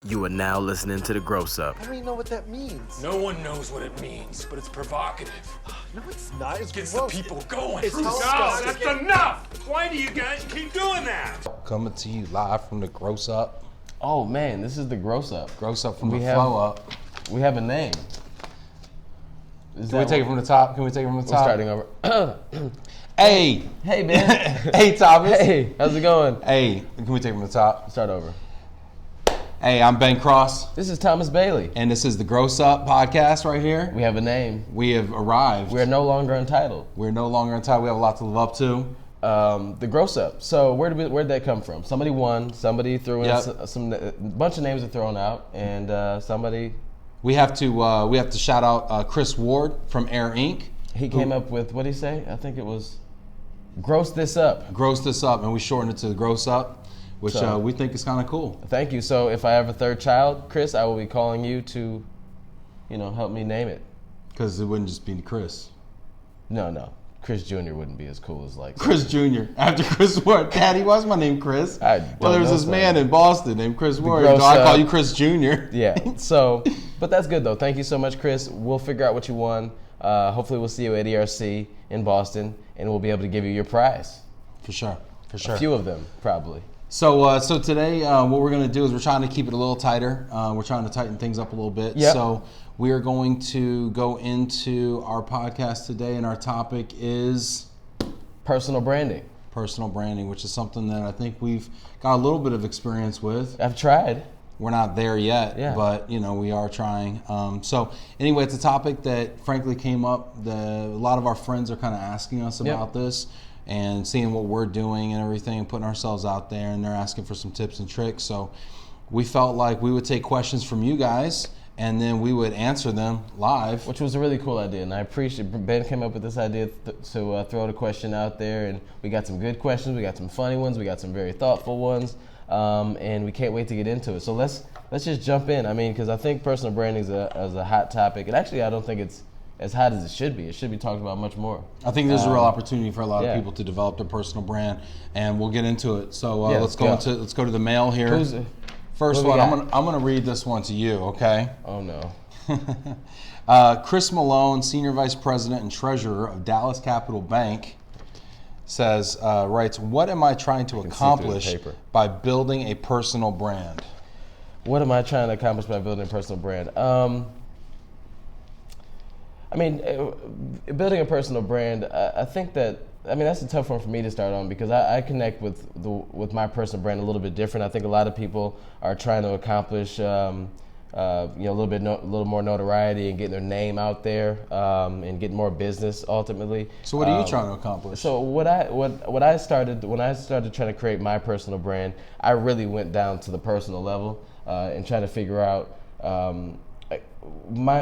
You are now listening to The Gross Up. I don't even know what that means. No one knows what it means, but it's provocative. No, it's not. It's Gets gross. the people going. It's No, disgusting. that's enough! Why do you guys keep doing that? Coming to you live from The Gross Up. Oh man, this is The Gross Up. Gross Up from We the have- Flow Up. We have a name. Can we take it from the top? Can we take it from the We're top? starting over. Hey! Hey man. Hey, Thomas. Hey, how's it going? Hey, can we take it from the top? Start over. Hey, I'm Ben Cross, This is Thomas Bailey. and this is the Gross Up podcast right here. We have a name. We have arrived. We are no longer entitled. We're no longer in time. We have a lot to live up to. The Gross Up. So where'd that come from? Somebody won. Somebody threw in Yep. some a bunch of names are thrown out, and somebody We have to shout out Chris Ward from Air Inc. he came up with, what did he say? I think it was Gross This Up. Gross this up, and we shortened it to the Gross Up, which So- we think is kind of cool. Thank you. So if I have a third child, Chris, I will be calling you to, help me name it. Because it wouldn't just be Chris. No. Chris Jr. wouldn't be as cool as like Chris Jr. After Chris Ward. Daddy, why's my name Chris? I Well, there was don't this know, man son. in Boston named Chris Ward. gross So I call up. you Chris Jr. Yeah. So, but that's good though. Thank you so much, Chris. We'll figure out what you won. Hopefully, we'll see you at ERC in Boston, and we'll be able to give you your prize. For sure. A few of them, probably. So today, what we're going to do is we're trying to keep it a little tighter. We're trying to tighten things up a little bit. Yep. So we are going to go into our podcast today, and our topic is Personal branding. personal branding, which is something that I think we've got a little bit of experience with. I've tried. We're not there yet, Yeah. but we are trying. So anyway, it's a topic that frankly came up. A lot of our friends are kind of asking us Yep. about this and seeing what we're doing and everything and putting ourselves out there, and they're asking for some tips and tricks. So we felt like we would take questions from you guys and then we would answer them live. Which was a really cool idea, and I appreciate Ben came up with this idea to throw the question out there, and we got some good questions, we got some funny ones, we got some very thoughtful ones, and we can't wait to get into it. So let's just jump in. I mean, because I think personal branding is a hot topic, and actually I don't think it's as hot as it should be. It should be talked about much more. I think there's a real opportunity for a lot yeah. of people to develop their personal brand, and we'll get into it. So Yeah, let's go to the mail here. Who's First what we one, got? I'm gonna read this one to you, okay? Oh no. Chris Malone, Senior Vice President and Treasurer of Dallas Capital Bank, writes, what am I trying to can see through the accomplish paper. by building a personal brand? What am I trying to accomplish by building a personal brand? Building a personal brand, I think that, that's a tough one for me to start on because I connect with my personal brand a little bit different. I think a lot of people are trying to accomplish, a little more notoriety and getting their name out there and getting more business ultimately. So what are you trying to accomplish? So what I started when I started trying to create my personal brand, I really went down to the personal level and trying to figure out my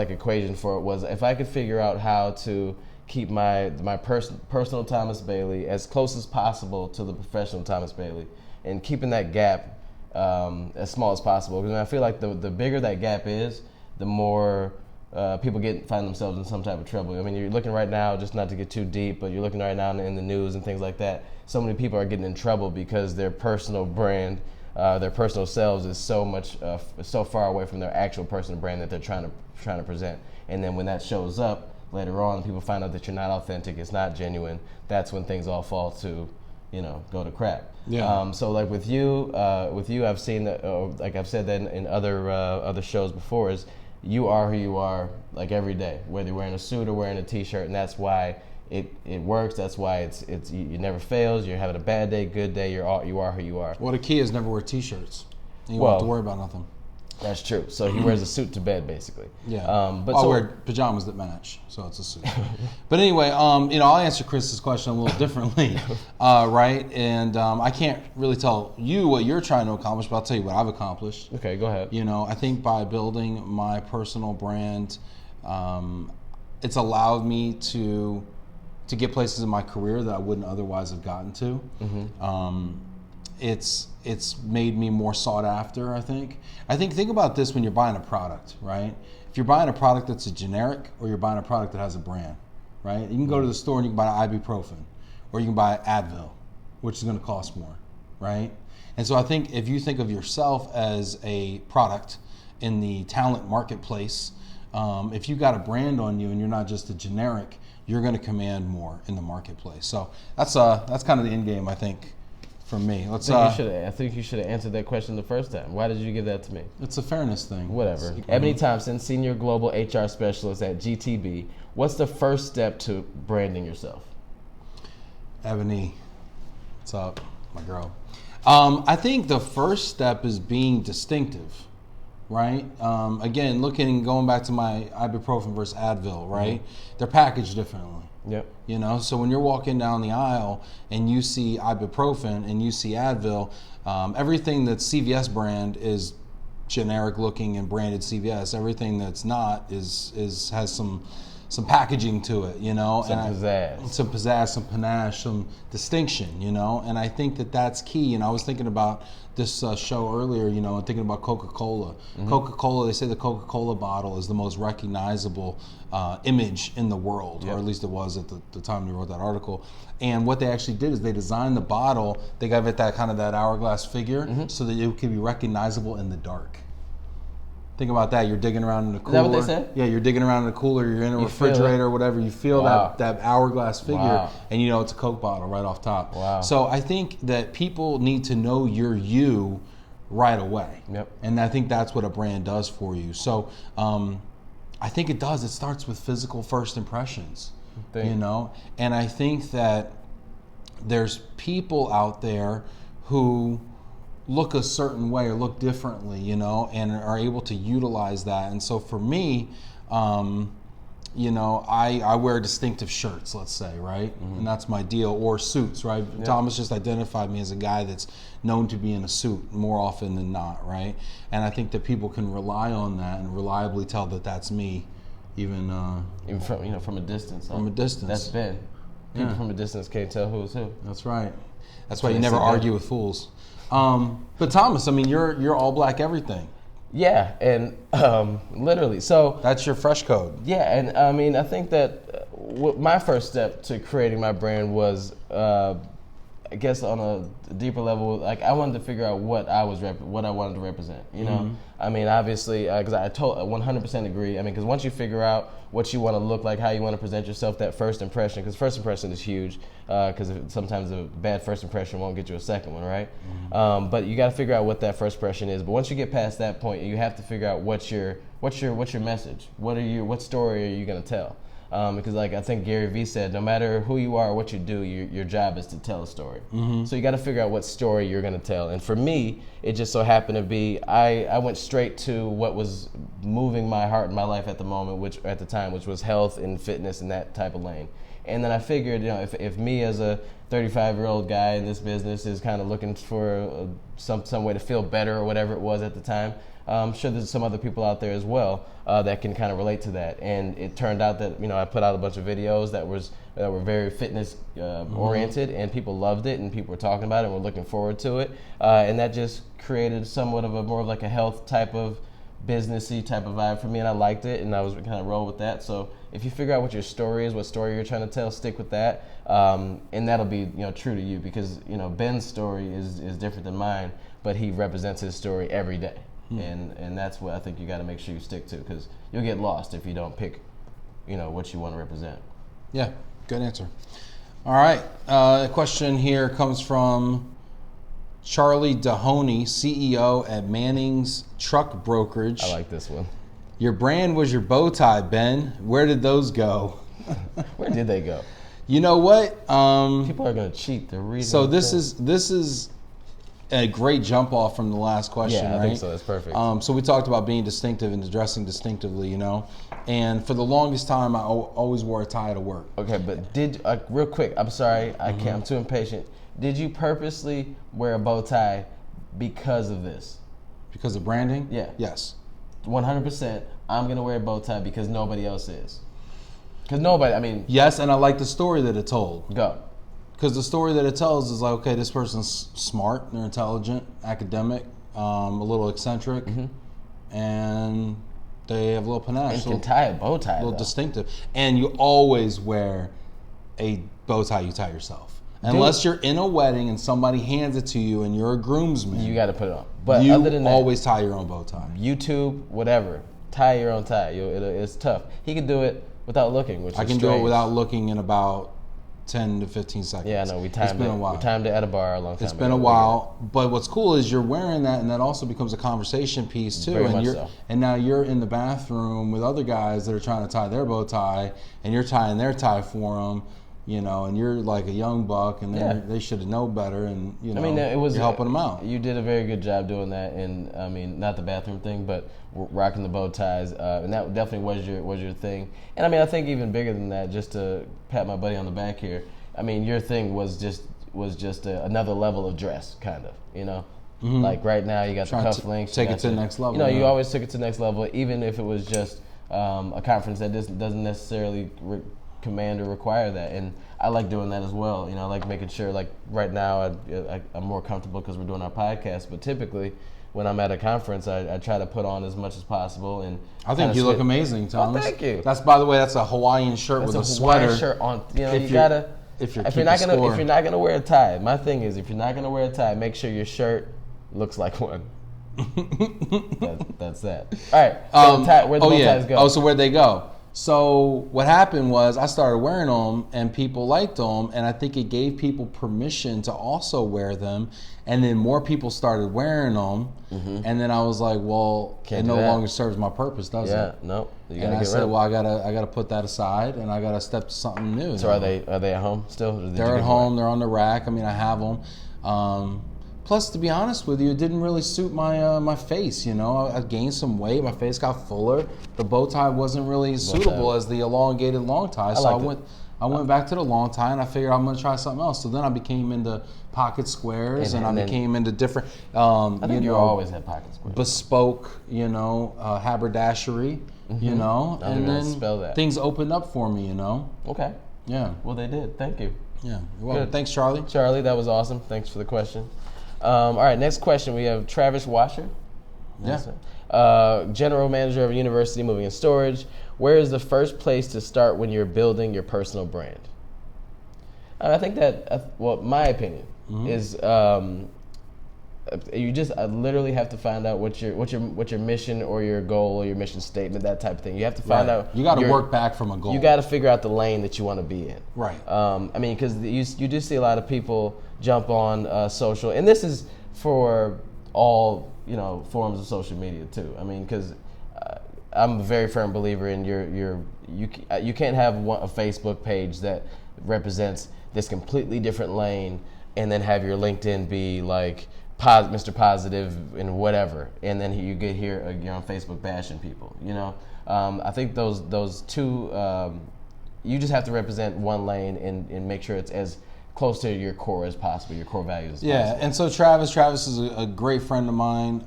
equation for it was if I could figure out how to keep my personal Thomas Bailey as close as possible to the professional Thomas Bailey and keeping that gap as small as possible, because I feel like the bigger that gap is, the more people find themselves in some type of trouble. I mean, you're looking right now, just not to get too deep, but you're looking right now in the news and things like that. So many people are getting in trouble because their personal brand, their personal selves is so far away from their actual personal brand that they're trying to present. And then when that shows up later on, people find out that you're not authentic, it's not genuine. That's when things all fall to, go to crap. Yeah. So like with you, I've seen that, like I've said that in other shows before, is you are who you are like every day, whether you're wearing a suit or wearing a t-shirt, and that's why it works. That's why it never fails. You're having a bad day, good day. You are who you are. Well, the key is never wear t-shirts. You Well- don't have to worry about nothing. That's true. So he wears a suit to bed, basically. Yeah. But I'll wear pajamas that match, so it's a suit. But anyway, I'll answer Chris's question a little differently, right? And I can't really tell you what you're trying to accomplish, but I'll tell you what I've accomplished. Okay, go ahead. I think by building my personal brand, it's allowed me to get places in my career that I wouldn't otherwise have gotten to. Mm-hmm. It's made me more sought after, I think. Think about this when you're buying a product, right? If you're buying a product that's a generic or you're buying a product that has a brand, right? You can go to the store and you can buy ibuprofen or you can buy Advil, which is going to cost more, right? And so I think if you think of yourself as a product in the talent marketplace, if you got a brand on you and you're not just a generic, you're going to command more in the marketplace. So that's kind of the end game, I think, from me. I think you should have answered that question the first time. Why did you give that to me? It's a fairness thing. Whatever. Ebony Thompson, Senior Global HR Specialist at GTB. What's the first step to branding yourself? Ebony, what's up, my girl? I think the first step is being distinctive, right? Again, going back to my ibuprofen versus Advil, right? They're packaged differently. Yep. You know, so when you're walking down the aisle and you see ibuprofen and you see Advil, everything that's CVS brand is generic looking and branded CVS. Everything that's not has some packaging to it, you know, some pizzazz, some panache, some distinction, you know, and I think that that's key. And I was thinking about this show earlier, you know, and thinking about Coca-Cola. Coca-Cola, they say the Coca-Cola bottle is the most recognizable image in the world, or at least it was at the time they wrote that article. And what they actually did is they designed the bottle, they gave it that kind of that hourglass figure so that it could be recognizable in the dark. Think about that. You're digging around in the cooler. Is that what they said? Yeah, you're digging around in the cooler. You're in a refrigerator or whatever. You feel that hourglass figure, and you know it's a Coke bottle right off top. Wow. So I think that people need to know you're you right away. Yep. And I think that's what a brand does for you. So I think it does. It starts with physical first impressions. You know, and I think that there's people out there who look a certain way or look differently, you know, and are able to utilize that. And so for me, you know, I wear distinctive shirts, let's say, right? And that's my deal, or suits, right? Yep. Thomas just identified me as a guy that's known to be in a suit more often than not, right? And I think that people can rely on that and reliably tell that that's me, even from a distance. From a distance. That's Ben. People from a distance can't tell who's who. That's right. That's why you never argue with fools. But Thomas, I mean, you're all black everything. Yeah, and literally. So that's your fresh code. Yeah, and I mean, I think that my first step to creating my brand was, I guess, on a deeper level. Like, I wanted to figure out what I wanted to represent. You know, I mean, obviously, because I 100% agree. I mean, because once you figure out what you want to look like, how you want to present yourself, that first impression, because first impression is huge. Because sometimes a bad first impression won't get you a second one, right? But you got to figure out what that first impression is. But once you get past that point, you have to figure out what's your message. What story are you going to tell? Because, like I think Gary Vee said, no matter who you are or what you do, your job is to tell a story. So you got to figure out what story you're going to tell. And for me, it just so happened to be I went straight to what was moving my heart and my life at the moment, which was health and fitness and that type of lane. And then I figured, you know, if me as a 35-year-old guy in this business is kind of looking for some way to feel better or whatever it was at the time, I'm sure there's some other people out there as well that can kind of relate to that. And it turned out that, you know, I put out a bunch of videos that were very fitness oriented, and people loved it, and people were talking about it and were looking forward to it. And that just created somewhat of more of like a health type of businessy type of vibe for me, and I liked it, and I was kind of roll with that. So if you figure out what your story is, what story you're trying to tell, stick with that, and that'll be, you know, true to you, because, you know, Ben's story is different than mine, but he represents his story every day, and that's what I think you got to make sure you stick to, because you'll get lost if you don't pick, you know, what you want to represent. Yeah, good answer. All right, a question here comes from Charlie Dahoney, CEO at Manning's Truck Brokerage. I like this one. Your brand was your bow tie, Ben. Where did those go? Where did they go? You know what? People are going to cheat. They're reading. So this is a great jump off from the last question, yeah, I right? think so. That's perfect. So we talked about being distinctive and dressing distinctively, you know. And for the longest time, I always wore a tie to work. Okay, but real quick, I'm sorry, I can't. I'm too impatient. Did you purposely wear a bow tie because of this? Because of branding? Yeah. Yes. 100%. I'm gonna wear a bow tie because nobody else is. Because nobody. I mean. Yes, and I like the story that it told. Go. Because the story that it tells is like, okay, this person's smart, they're intelligent, academic, a little eccentric, and they have a little panache. And can tie a bow tie. A little distinctive. And you always wear a bow tie you tie yourself. Unless you're in a wedding and somebody hands it to you and you're a groomsman, You got to put it on. But you other than that, always tie your own bow tie. YouTube, whatever, tie your own tie. It's tough. He can do it without looking, which I is can do it strange. without looking in about 10 to 15 seconds. Yeah, I know. We timed It's been it. a while. We timed it at a bar a long time It's ago. been a while, but what's cool is you're wearing that, and that also becomes a conversation piece too. Very and much you're so. and now you're in the bathroom with other guys that are trying to tie their bow tie, and you're tying their tie for them, you know. And you're like a young buck, and they should have known better, and you know, I mean, it was you're helping them out. You did a very good job doing that, and I mean, not the bathroom thing, but rocking the bow ties, and that definitely was your thing. And I mean, I think even bigger than that, just to pat my buddy on the back here. I mean, your thing was just another level of dress, kind of, you know. Like right now, you got Trying the to cufflinks. take you it got to the next level, You know, you yeah. always took it to the next level, even if it was just a conference that doesn't necessarily command or require that. And I like doing that as well. You know, I like making sure, like right now, I'm more comfortable because we're doing our podcast. But typically, when I'm at a conference, I try to put on as much as possible. And I think you look amazing, Thomas. Oh, thank you. That's, by the way, that's a Hawaiian shirt That's with a Hawaiian sweater. shirt on. You know, If you you're- gotta. if you're If keeping you're not gonna wear a tie, my thing is, if you're not gonna wear a tie, make sure your shirt looks like one. That's that. All right. So where'd the bow ties go? Oh, so where'd they go? So what happened was I started wearing them, and people liked them, and I think it gave people permission to also wear them, and then more people started wearing them, and then I was like, well, Can't it do no that. longer serves my purpose, does Yeah. it? No. You And gotta I get said, rid of well, I gotta put that aside, and I gotta step to something new. So are they at home still? Or did you They're give at them home. They're on the rack. I mean, I have them. Plus, to be honest with you, it didn't really suit my my face. You know, I gained some weight. My face got fuller. The bow tie wasn't really suitable as the elongated long tie. So liked it. I went back to the long tie, and I figured I'm gonna try something else. So then I became into pocket squares, and And I then- became into different. I think you you know, always had pocket squares. bespoke, you know, haberdashery. You know, I don't and even know how then to spell that. things opened up for me. You know, Okay. yeah, Well, they did. Thank you. yeah. You're welcome. Good. Thanks, Charlie. Charlie, that was awesome. Thanks for the question. All right, next question. We have Travis Washer. Yeah. General manager of a university, moving and storage. Where is the first place to start when you're building your personal brand? I think that, well, my opinion is you just literally have to find out what your mission or your goal or your mission statement, that type of thing. You have to find out. You got to work back from a goal. You got to figure out the lane that you want to be in. Right. I mean, because you do see a lot of people jump on social, and this is for all forms of social media too. I mean, because I'm a very firm believer in you can't have a Facebook page that represents this completely different lane, and then have your LinkedIn be like Mr. Positive and whatever, and then you get here you're on Facebook bashing people. I think those two. You just have to represent one lane and make sure it's as close to your core as possible, your core values as possible. And so Travis is a great friend of mine.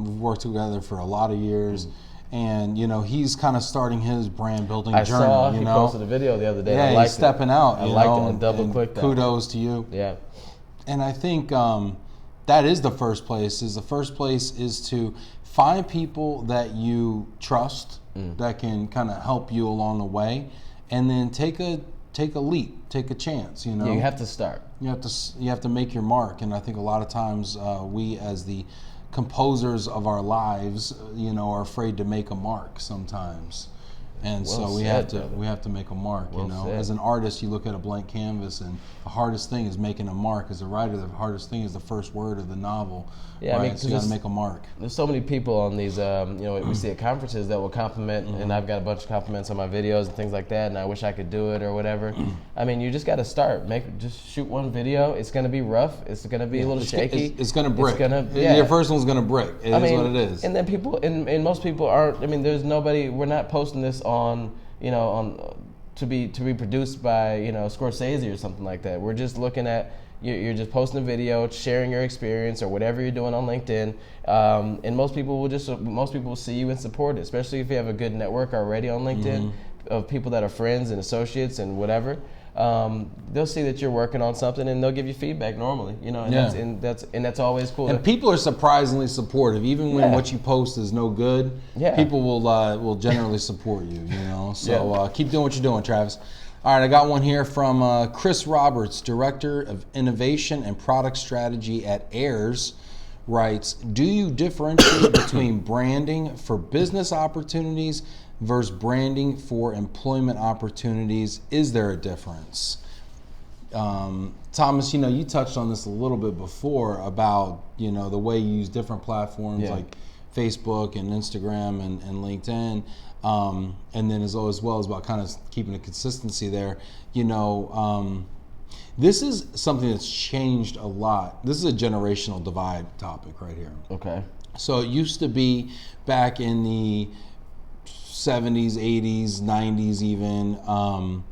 We've worked together for a lot of years. And, he's kind of starting his brand building journey. I saw he posted a video the other day. Yeah, I liked he's stepping out. I liked it and double-clicked that. Kudos to you. Yeah. And I think that is the first place. The first place is to find people that you trust that can kind of help you along the way, and then take a leap, take a chance. Yeah, you have to start. You have to make your mark. And I think a lot of times we, as the composers of our lives, are afraid to make a mark sometimes. And Well so we said, have to make a mark. Well said. As an artist, you look at a blank canvas, and the hardest thing is making a mark. As a writer, the hardest thing is the first word of the novel. Yeah, right? I mean, So you got to make a mark. There's so many people on these, we see at conferences that will compliment, and I've got a bunch of compliments on my videos and things like that, and I wish I could do it or whatever. I mean, you just got to start. Just shoot one video. It's going to be rough. It's going to be a little shaky. It's going to brick. It's Your first one's going to brick. It is what it is. And then people, and most people aren't. I mean, there's nobody. We're not posting this on, to be produced by Scorsese or something like that. We're just looking at. You're just posting a video, sharing your experience or whatever you're doing on LinkedIn, and most people will see you and support it, especially if you have a good network already on LinkedIn of people that are friends and associates and whatever. They'll see that you're working on something and they'll give you feedback normally, and that's always cool. And people are surprisingly supportive, even when what you post is no good. Yeah. People will generally support you. So keep doing what you're doing, Travis. All right, I got one here from Chris Roberts, Director of Innovation and Product Strategy at Ayers, writes, do you differentiate between branding for business opportunities versus branding for employment opportunities? Is there a difference? Thomas, you touched on this a little bit before about, the way you use different platforms like Facebook and Instagram and LinkedIn. And then as well as about kind of keeping a consistency there, this is something that's changed a lot. This is a generational divide topic right here. Okay. So it used to be back in the 70s, 80s, 90s even,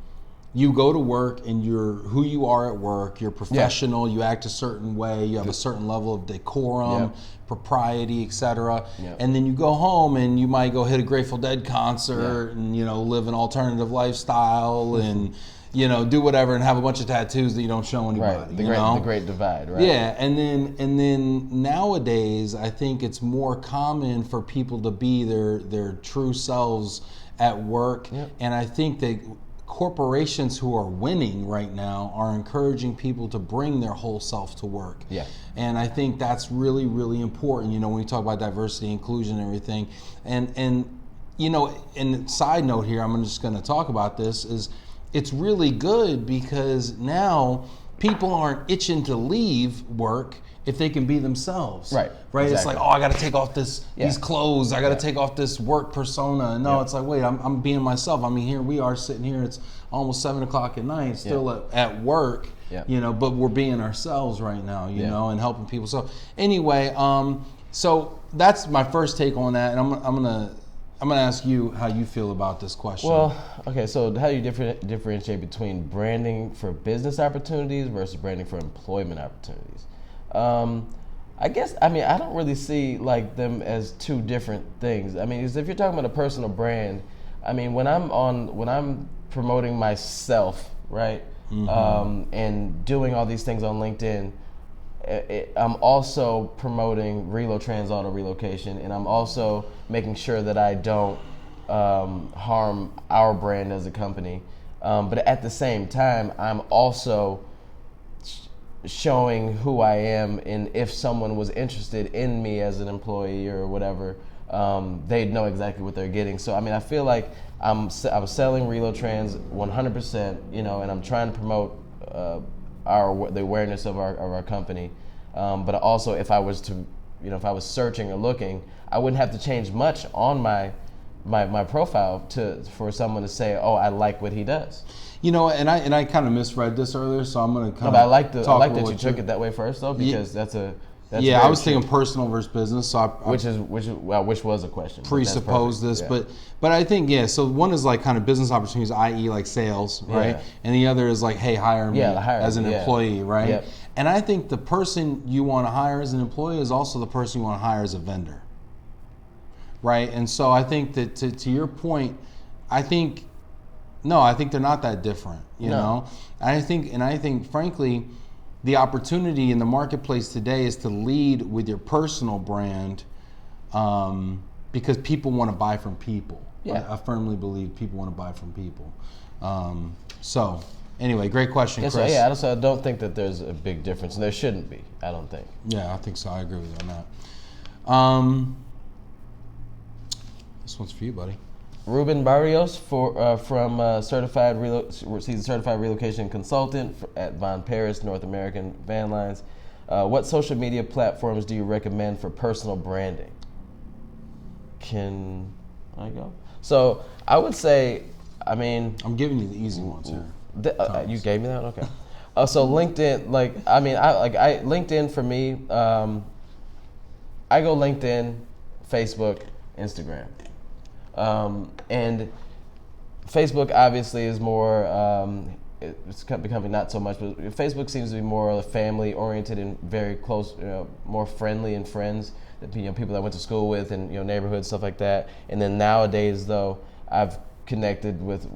you go to work and you're who you are at work, you're professional, you act a certain way, you have a certain level of decorum, propriety, etc. And then you go home and you might go hit a Grateful Dead concert and live an alternative lifestyle and do whatever and have a bunch of tattoos that you don't show anybody. Right. The great divide, right? Yeah, and then nowadays I think it's more common for people to be their true selves at work. And I think that corporations who are winning right now are encouraging people to bring their whole self to work. And I think that's really, really important, when we talk about diversity, inclusion, and everything. And side note here, I'm just going to talk about this, is it's really good because now people aren't itching to leave work if they can be themselves. Right. Exactly. It's like, I got to take off these clothes. I got to take off this work persona. No, it's like, wait, I'm being myself. I mean, here we are sitting here. It's almost 7 o'clock at night, still at work. But we're being ourselves right now. And helping people. So anyway, so that's my first take on that, and I'm gonna ask you how you feel about this question. Well, okay. So how do you differentiate between branding for business opportunities versus branding for employment opportunities? I guess, I don't really see like them as two different things. If you're talking about a personal brand, when I'm promoting myself, right, and doing all these things on LinkedIn, I'm also promoting Relotrans Auto Relocation, and I'm also making sure that I don't harm our brand as a company. But at the same time, I'm also showing who I am, and if someone was interested in me as an employee or whatever, they'd know exactly what they're getting. So I feel like I'm selling Relotrans 100%, and I'm trying to promote the awareness of our company. But also, if I was searching or looking, I wouldn't have to change much on my profile for someone to say, oh, I like what he does. And I kind of misread this earlier, so I'm going to kind of. But I like that you took it that way first, though, because that's I was thinking personal versus business, so which was a question. Presuppose this, but I think So one is like kind of business opportunities, i.e., like sales, right? And the other is like, hey, hire me as an employee, right? And I think the person you want to hire as an employee is also the person you want to hire as a vendor, right? And so I think that to your point, I think they're not that different, you know. I think, frankly, the opportunity in the marketplace today is to lead with your personal brand, because people want to buy from people. I firmly believe people want to buy from people. So anyway, great question, Chris. I don't think that there's a big difference, and there shouldn't be. I don't think. Yeah, I think so. I agree with you on that. This one's for you, buddy. Ruben Barrios from certified he's a certified relocation consultant at Von Paris North American Van Lines. What social media platforms do you recommend for personal branding? Can I go? So I would say, I'm giving you the easy ones here. You gave me that? Okay. So LinkedIn, LinkedIn for me. I go LinkedIn, Facebook, Instagram. And Facebook obviously is more, it's becoming not so much, but Facebook seems to be more family oriented and very close, more friendly and friends, people that I went to school with and neighborhoods, stuff like that. And then nowadays though, I've connected with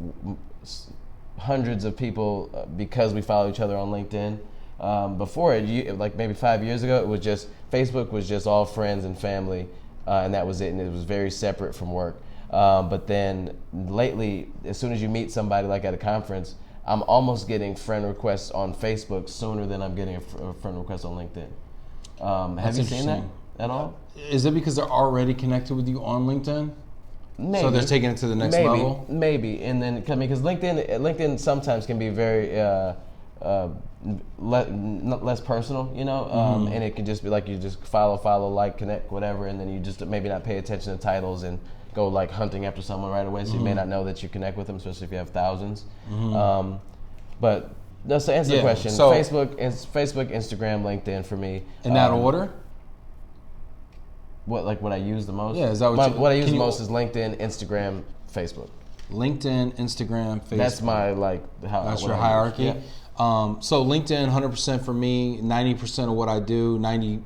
hundreds of people because we follow each other on LinkedIn. Before like maybe 5 years ago, it was just, Facebook was just all friends and family, and that was it, and it was very separate from work. But then lately, as soon as you meet somebody like at a conference, I'm almost getting friend requests on Facebook sooner than I'm getting a friend request on LinkedIn. Have you seen that at all? Is it because they're already connected with you on LinkedIn? Maybe. So they're taking it to the next level? Maybe. And then, because LinkedIn sometimes can be very less personal, you know, and it can just be like you just follow, like, connect, whatever, and then you just maybe not pay attention to titles and go like hunting after someone right away, so you may not know that you connect with them, especially if you have thousands. But just to answer the question, so, Facebook, Instagram, LinkedIn for me. In that order? What I use the most? Yeah, is that what I use the most is LinkedIn, Instagram, Facebook. LinkedIn, Instagram, Facebook. That's my That's your hierarchy. Yeah. So LinkedIn, 100% for me. 90% of what I do, 98%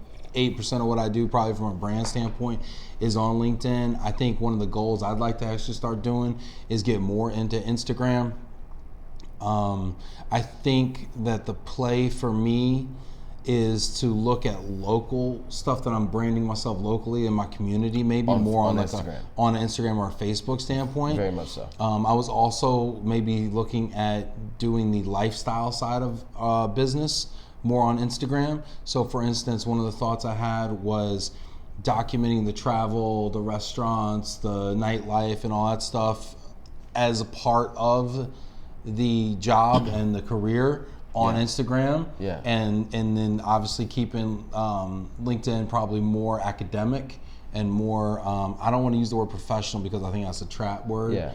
of what I do, probably from a brand standpoint, is on LinkedIn. I think one of the goals I'd like to actually start doing is get more into Instagram. I think that the play for me is to look at local stuff that I'm branding myself locally in my community, maybe more on Instagram. On an Instagram or a Facebook standpoint. Very much so. I was also maybe looking at doing the lifestyle side of business more on Instagram. So for instance, one of the thoughts I had was documenting the travel, the restaurants, the nightlife, and all that stuff as a part of the job and the career on Instagram. Yeah. And then obviously keeping LinkedIn probably more academic and more, I don't want to use the word professional because I think that's a trap word. Yeah.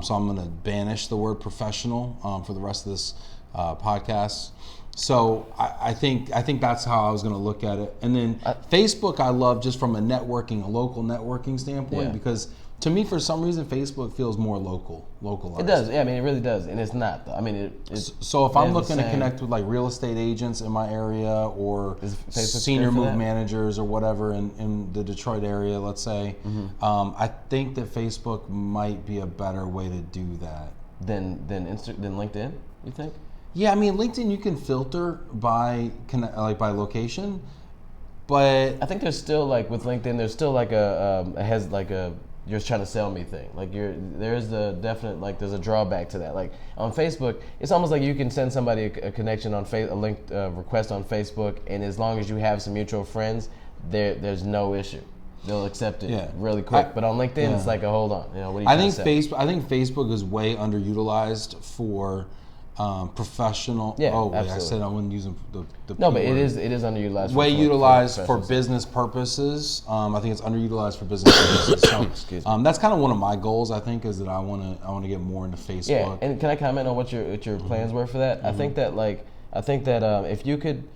So I'm going to banish the word professional for the rest of this podcast. So I think that's how I was going to look at it. And then Facebook I love just from a local networking standpoint, because to me, for some reason, Facebook feels more localized. It does. Yeah, I mean, it really does, and it's not, though. I mean, so if I'm looking to connect with like real estate agents in my area or senior move managers or whatever in the Detroit area, let's say, I think that Facebook might be a better way to do that than LinkedIn. You think? Yeah, I mean, LinkedIn you can filter by location, but I think there's still like with LinkedIn, there's still like you're trying to sell me thing. Like there's a drawback to that. Like on Facebook, it's almost like you can send somebody a connection on request on Facebook, and as long as you have some mutual friends, there's no issue. They'll accept it really quick. But on LinkedIn, it's like hold on. You know, what are you I think Facebook is way underutilized for professional. Yeah, absolutely. I said I wasn't using the no, P but word. it is underutilized. Way utilized for business purposes. I think it's underutilized for business purposes. So that's kind of one of my goals. I think is that I want to get more into Facebook. Yeah, and can I comment on what your plans were for that? I think that if you could.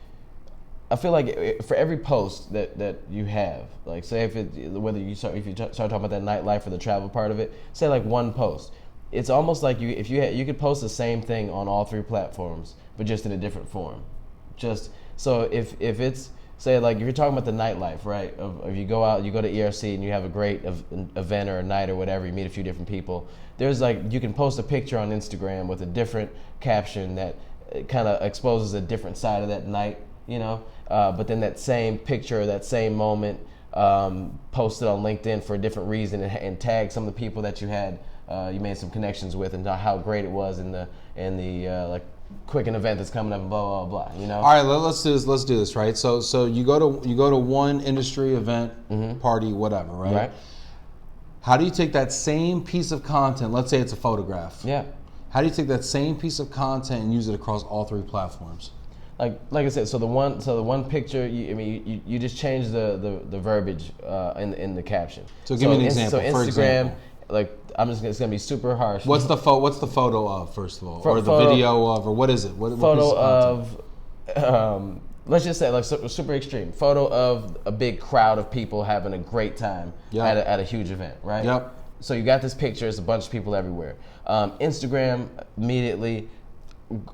I feel like for every post that you have, like say if you start talking about that nightlife or the travel part of it, say like one post. It's almost like you could post the same thing on all three platforms, but just in a different form. Just so if it's say like if you're talking about the nightlife, right? If you go out, you go to ERC and you have a great event or a night or whatever, you meet a few different people. There's like you can post a picture on Instagram with a different caption that kind of exposes a different side of that night, you know. But then that same picture, that same moment, posted on LinkedIn for a different reason and tag some of the people that you had. You made some connections with, and how great it was in the like Quicken event that's coming up, and blah blah blah. You know. All right, let's do this. Let's do this, right? So you go to one industry event, party, whatever, right? Right. How do you take that same piece of content? Let's say it's a photograph. Yeah. How do you take that same piece of content and use it across all three platforms? Like I said, so the one picture, you just change the verbiage in the caption. So give me an example. So Instagram, for example. like it's gonna be super harsh. What's the photo of, first of all, or the photo, video of, or what is it? What photo of, let's just say like super extreme photo of a big crowd of people having a great time at a huge event, right? Yep. So you got this picture. It's a bunch of people everywhere. Instagram immediately.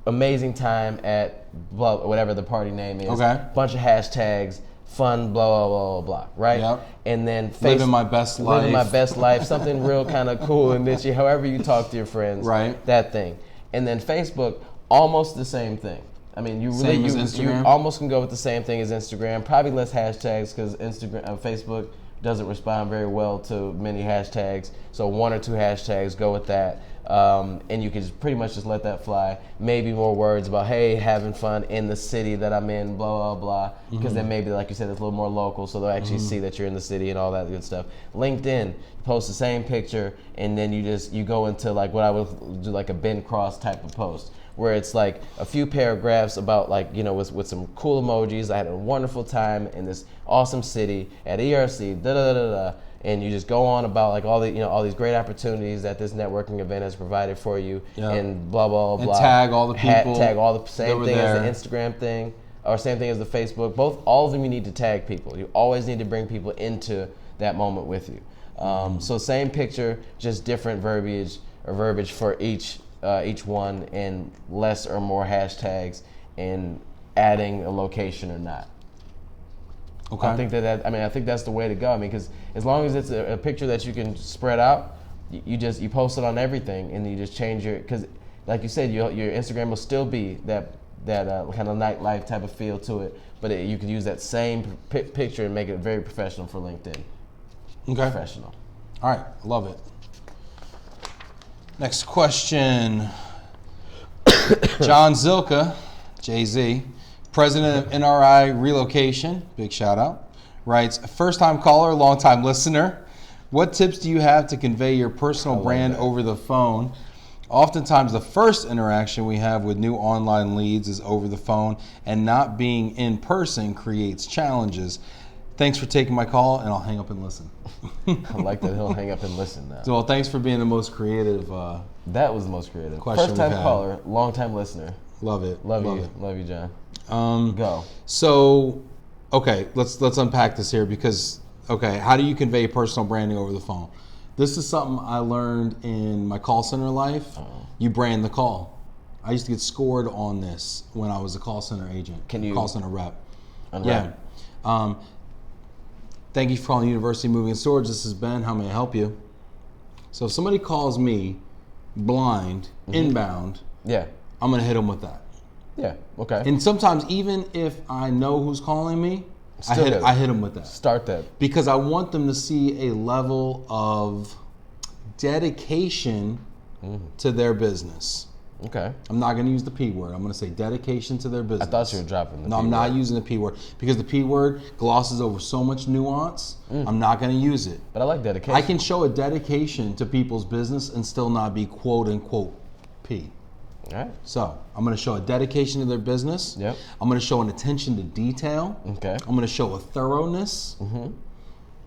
Amazing time at whatever the party name is. Okay. Bunch of hashtags, fun, blah, blah, blah, blah, right? Yep. And then living my best life. Living my best life, something real kind of cool and niche, however you talk to your friends. Right. That thing. And then Facebook, almost the same thing. I mean, you Instagram? almost can go with the same thing as Instagram. Probably less hashtags because Facebook doesn't respond very well to many hashtags. So 1 or 2 hashtags, go with that. And you can just pretty much just let that fly. Maybe more words about, hey, having fun in the city that I'm in, blah, blah, blah. Because then maybe, like you said, it's a little more local, so they'll actually see that you're in the city and all that good stuff. LinkedIn, you post the same picture, and then you go into like what I would do, like a Ben Cross type of post, where it's like a few paragraphs about, like, you know, with some cool emojis. I had a wonderful time in this awesome city at ERC, da da da da. And you just go on about like all these great opportunities that this networking event has provided for you, and blah blah blah. And tag all the people. Tag all the same thing there. as the Instagram thing, or same thing as the Facebook. All of them you need to tag people. You always need to bring people into that moment with you. So same picture, just different verbiage for each one, and less or more hashtags, and adding a location or not. Okay. I think I think that's the way to go. I mean, because as long as it's a picture that you can spread out, you post it on everything, and you just change because like you said, your Instagram will still be that kind of nightlife type of feel to it, but you could use that same picture and make it very professional for LinkedIn. Okay. Professional. All right, love it. Next question. John Zilka, Jay-Z, president of NRI Relocation, big shout out, writes, first time caller, long time listener. What tips do you have to convey your personal brand over the phone? Oftentimes the first interaction we have with new online leads is over the phone, and not being in person creates challenges. Thanks for taking my call, and I'll hang up and listen. I like that he'll hang up and listen now. So, well, thanks for being the most creative. That was the most creative. Question First time we've had. caller, long time listener. Love it. Love you, John. Go. So, okay, let's unpack this here because, okay, how do you convey personal branding over the phone? This is something I learned in my call center life. You brand the call. I used to get scored on this when I was a call center agent. Call center rep? Yeah. Thank you for calling University Moving and Storage. This is Ben. How may I help you? So if somebody calls me blind, inbound, I'm going to hit them with that. Yeah, okay. And sometimes even if I know who's calling me, I hit them with that. Start that. Because I want them to see a level of dedication to their business. Okay. I'm not going to use the P word. I'm going to say dedication to their business. I thought you were dropping the P word. No, I'm not using the P word because the P word glosses over so much nuance. I'm not going to use it. But I like dedication. I can show a dedication to people's business and still not be quote unquote P. All right. So I'm going to show a dedication to their business. Yep. I'm going to show an attention to detail. Okay. I'm going to show a thoroughness.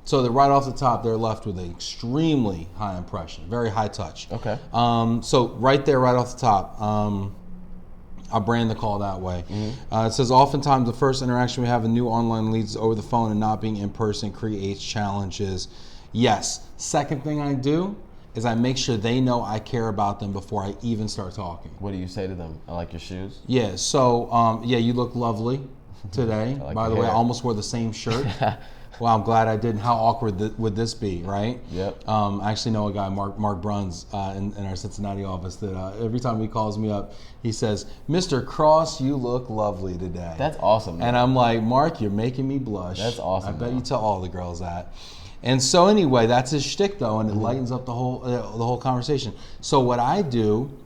So that right off the top, they're left with an extremely high impression, very high touch. Okay. So right there, right off the top, I'll brand the call that way. It says, oftentimes the first interaction we have with new online leads over the phone and not being in person creates challenges. Yes. Second thing I do is I make sure they know I care about them before I even start talking. What do you say to them? I like your shoes. Yeah. So you look lovely today. like By the your way, I hair. almost wore the same shirt. Well, I'm glad I didn't. How awkward would this be, right? Yep. I actually know a guy, Mark Bruns, in our Cincinnati office, that every time he calls me up, he says, "Mr. Cross, you look lovely today." That's awesome. And I'm like, Mark, you're making me blush. That's awesome, I bet man. you tell all the girls that. And so anyway, that's his shtick though, and it lightens up the whole conversation. So what I do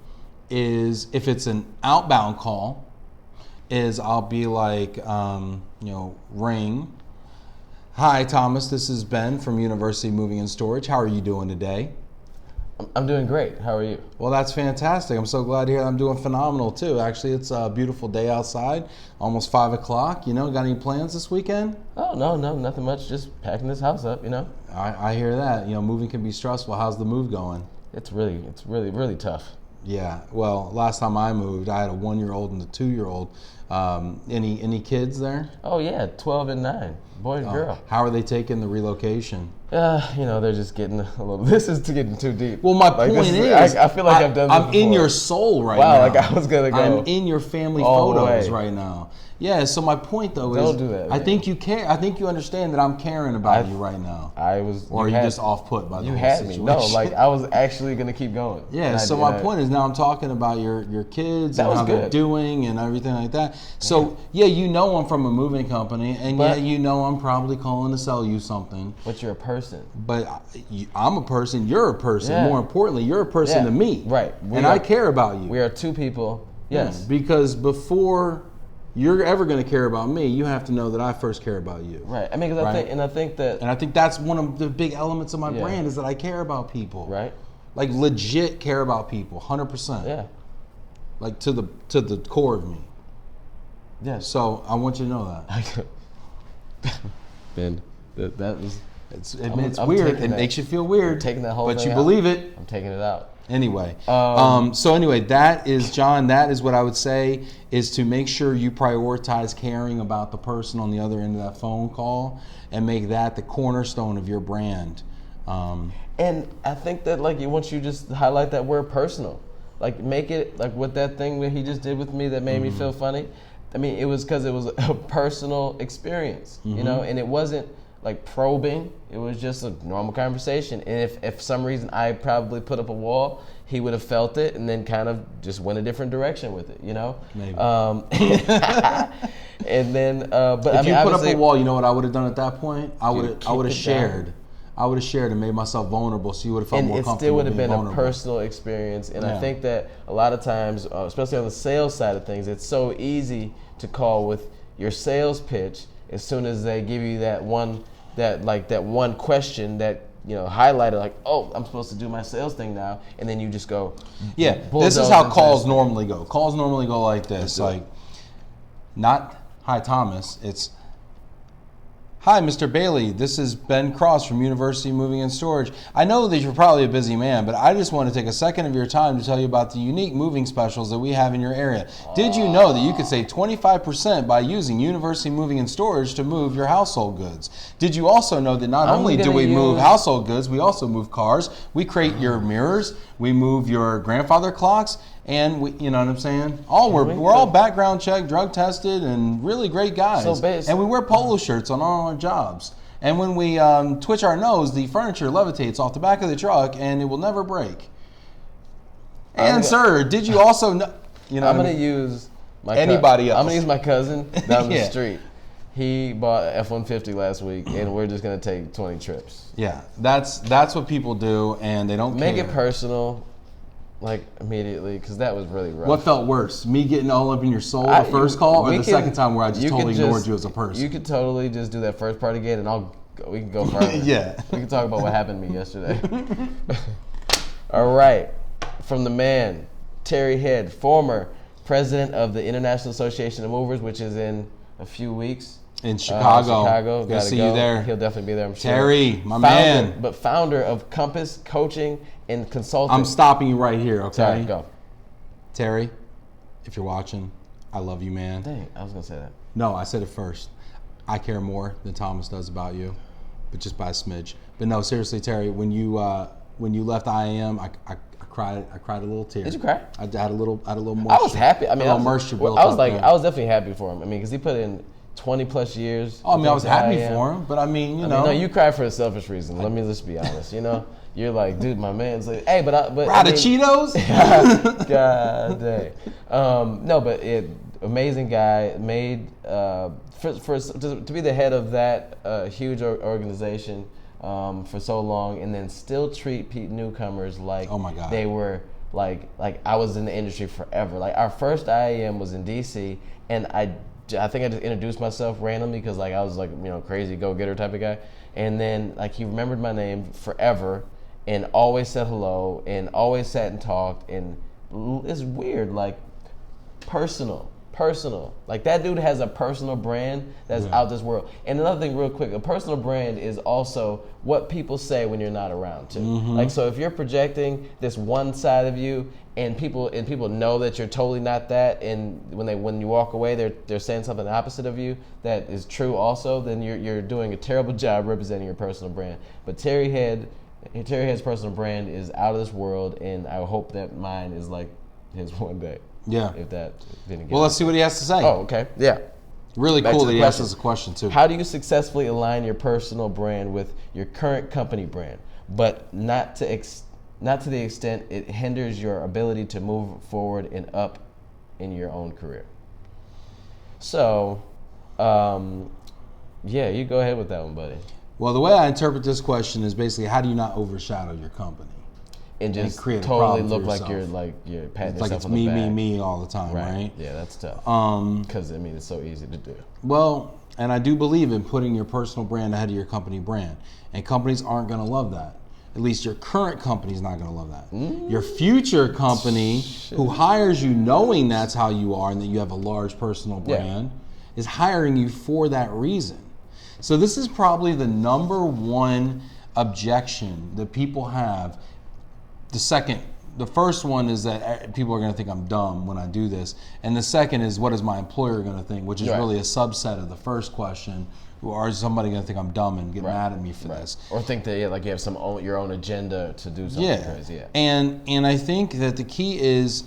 is, if it's an outbound call, is I'll be like, ring. Hi, Thomas. This is Ben from University Moving and Storage. How are you doing today? I'm doing great. How are you? Well, that's fantastic. I'm so glad to hear I'm doing phenomenal too. Actually, it's a beautiful day outside, almost 5 o'clock. Got any plans this weekend? Oh, no, nothing much. Just packing this house up, I hear that. Moving can be stressful. How's the move going? It's really tough. Yeah. Well, last time I moved, I had a 1-year-old and a 2-year-old. Any kids there? Oh yeah, 12 and 9, boy and girl. How are they taking the relocation? They're just getting a little. This is getting too deep. Well, my point is, I feel like I've done this I'm in before. your soul right now. Wow, like I was gonna go. I'm in your family all the photos way. right now. Yeah, so my point though is, Don't do that, I man. think you care. I think you understand that I'm caring about you right now. Or are you just off put by the you whole had situation? me. No, like I was actually gonna keep going. Yeah. And So my point is now I'm talking about your kids That and was how they're good. doing and everything like that. So yeah, you know I'm from a moving company, and But- yeah, you know I'm probably calling to sell you something. But you're a person. But I'm a person. You're a person. Yeah. More importantly, you're a person Yeah. to me. Right. And I care about you. We are two people. Yes. Because before you're ever going to care about me, you have to know that I first care about you. Right. I mean, because I think that. And I think that's one of the big elements of my Yeah. brand is that I care about people. Right. Like legit care about people, 100%. Yeah. Like to the core of me. Yes. So I want you to know that. Ben, that was. It's I'm weird. taking It that- makes you feel weird. I'm taking that whole but thing you out. believe it. I'm taking it out. Anyway, so anyway, that is, John, that is what I would say is to make sure you prioritize caring about the person on the other end of that phone call and make that the cornerstone of your brand. And I think that like once you just highlight that word personal, like make it like what that thing that he just did with me that made me feel funny. I mean, it was because it was a personal experience, you know, and it wasn't like probing. It was just a normal conversation. And if for some reason I probably put up a wall, he would have felt it and then kind of just went a different direction with it, you know? Maybe. And then, but If I mean, you put up obviously- a wall, you know what I would have done at that point? I would keep have it shared. down. I would have shared and made myself vulnerable, so you would have felt And more it comfortable. still would have being been vulnerable. a personal experience. And I Yeah. think that a lot of times, especially on the sales side of things, it's so easy to call with your sales pitch as soon as they give you that one question that, you know, highlighted like, oh, I'm supposed to do my sales thing now, and then you just go. Yeah, this is bulldoze how into calls this. normally go. Calls normally go like this, do it. like, not, hi Thomas, it's, hi Mr. Bailey, this is Ben Cross from University Moving and Storage. I know that you're probably a busy man, but I just want to take a second of your time to tell you about the unique moving specials that we have in your area. Did you know that you could save 25% by using University Moving and Storage to move your household goods? Did you also know that not I'm only do gonna we move use- household goods, we also move cars, we crate your mirrors, we move your grandfather clocks, and we, you know what I'm saying? We're all background checked, drug tested, and really great guys. So basi- and we wear polo shirts on all our jobs. And when we twitch our nose, the furniture levitates off the back of the truck, and it will never break. And sir, did you also know? You know, I'm what I gonna mean? use my Anybody I'm else. gonna use my cousin down the Yeah. street. He bought an F-150 last week, and we're just gonna take 20 trips. Yeah, that's what people do, and they don't Make care. it personal, like immediately, because that was really rough. What felt worse, me getting all up in your soul the first call, or we the can- second time where I just you could totally ignored you as a person? You could totally just do that first part again, and we can go further. Yeah. We can talk about what happened to me yesterday. All right, from the man, Terry Head, former president of the International Association of Movers, which is in a few weeks. In Chicago. Chicago. Gonna see you there. He'll definitely be there, I'm sure. Terry, my Founder- man. But founder of Compass Coaching and Consulting. I'm stopping you right here, okay? Sorry, go. Terry, if you're watching, I love you, man. Dang, I was going to say that. No, I said it first. I care more than Thomas does about you, but just by a smidge. But no, seriously, Terry, when you left IAM, I cried a little tear. Did you cry? I had a little moisture. I was happy. I mean, a little moisture built I was up, like, man. I was definitely happy for him. I mean, because he put in 20 plus years. Oh, I mean, I was happy IAM. for him, but I mean, you I know. mean, no, you cry for a selfish reason. Let me just be honest. You know, you're like, dude, my man's like, hey, but Ride of Cheetos? God dang. No, but amazing guy. Made to be the head of that huge organization for so long, and then still treat newcomers like Oh my God. they were like I was in the industry forever. Like our first IAM was in DC, and I think I just introduced myself randomly because like I was like, you know, crazy go-getter type of guy, and then like he remembered my name forever and always said hello and always sat and talked, and it's weird, like personal. Like that dude has a personal brand that's out this world. And another thing real quick, a personal brand is also what people say when you're not around too. Like, so if you're projecting this one side of you and people know that you're totally not that, and when you walk away they're saying something opposite of you that is true also, then you're doing a terrible job representing your personal brand. But Terry Head's personal brand is out of this world, and I hope that mine is like his one day. Yeah. If that didn't get Well, let's see what he has to say. Oh, okay. Yeah. Really Back cool to that the he asked question. us a question too. How do you successfully align your personal brand with your current company brand, but not to the extent it hinders your ability to move forward and up in your own career? So, yeah, you go ahead with that one, buddy. Well, the way I interpret this question is basically, how do you not overshadow your company? And just create a totally problem for look like yourself. you're patting It's like yourself it's on the me, back. me, me all the time, right? Yeah, that's tough. Because I mean, it's so easy to do. Well, and I do believe in putting your personal brand ahead of your company brand. And companies aren't going to love that. At least your current company's not going to love that. Your future company, who hires you knowing that's how you are and that you have a large personal brand, is hiring you for that reason. So this is probably the number one objection that people have. The first one is that people are going to think I'm dumb when I do this. And the second is, what is my employer going to think, which is really a subset of the first question. Or is somebody going to think I'm dumb and get mad at me for this? Or think that like you have your own agenda to do something crazy. Yeah. And I think that the key is,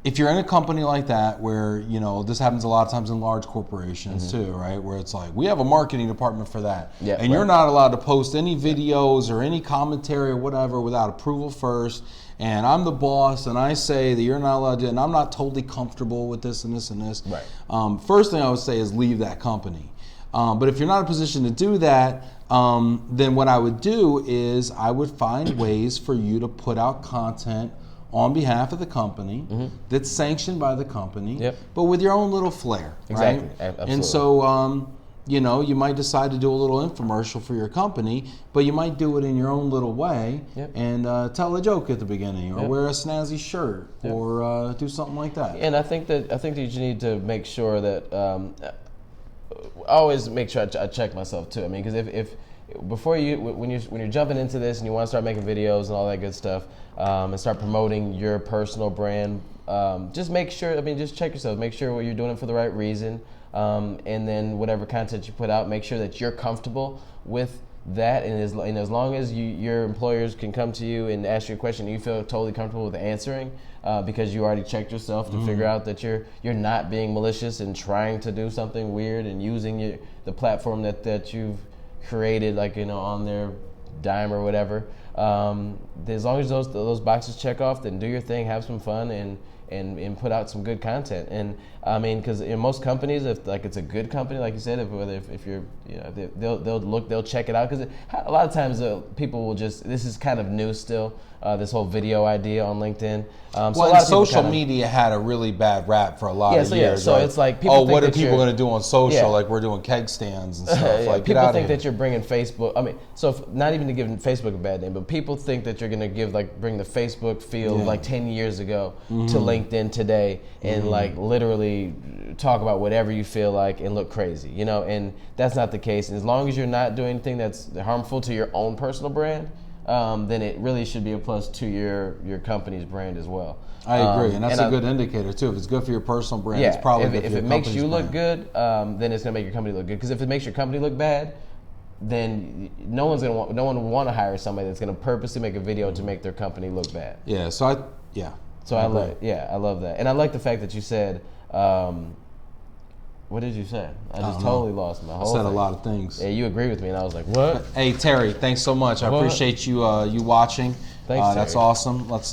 if you're in a company like that where, this happens a lot of times in large corporations too, right? Where it's like, we have a marketing department for that. Yeah, and you're not allowed to post any videos or any commentary or whatever without approval first. And I'm the boss and I say that you're not allowed to, and I'm not totally comfortable with this and this and this. Right. First thing I would say is leave that company. But if you're not in a position to do that, then what I would do is I would find ways for you to put out content on behalf of the company that's sanctioned by the company, but with your own little flair, Exactly. right? Absolutely. And so, you might decide to do a little infomercial for your company, but you might do it in your own little way and tell a joke at the beginning, or wear a snazzy shirt, or do something like that. And I think that you need to make sure that I always make sure I check myself too. I mean, because if before when you're jumping into this and you want to start making videos and all that good stuff, and start promoting your personal brand, just make sure. I mean, just check yourself. Make sure you're doing it for the right reason, and then whatever content you put out, make sure that you're comfortable with that. And as long as your employers can come to you and ask you a question, you feel totally comfortable with answering, because you already checked yourself to figure out that you're not being malicious and trying to do something weird and using the platform that you've created, like on their dime or whatever. As long as those boxes check off, then do your thing, have some fun, and put out some good content. And I mean, because in most companies, if like it's a good company, like you said, if you're, they'll check it out. Because a lot of times people will just, this is kind of new still, this whole video idea on LinkedIn. So a lot of social media had a really bad rap for a lot of years. So right? it's like people think what are that people going to do on social? Yeah. Like we're doing keg stands and stuff. Like people think that you're bringing Facebook. I mean, so not even to give Facebook a bad name, but people think that you're going to bring the Facebook feel of like 10 years ago to LinkedIn today, and like literally talk about whatever you feel like and look crazy, and that's not the case. And as long as you're not doing anything that's harmful to your own personal brand, then it really should be a plus to your company's brand as well. I agree, and that's a good indicator too. If it's good for your personal brand, it's probably good for your company's brand. If it makes you look good, then it's gonna make your company look good. Because if it makes your company look bad, then no one will want to hire somebody that's gonna purposely make a video to make their company look bad. Yeah. So I love that, and I like the fact that you said. What did you say? I just totally lost my whole thing. I said a lot of things. Yeah, you agree with me, and I was like, what? Hey, Terry, thanks so much. I appreciate you watching. Thanks, Terry. That's awesome. Let's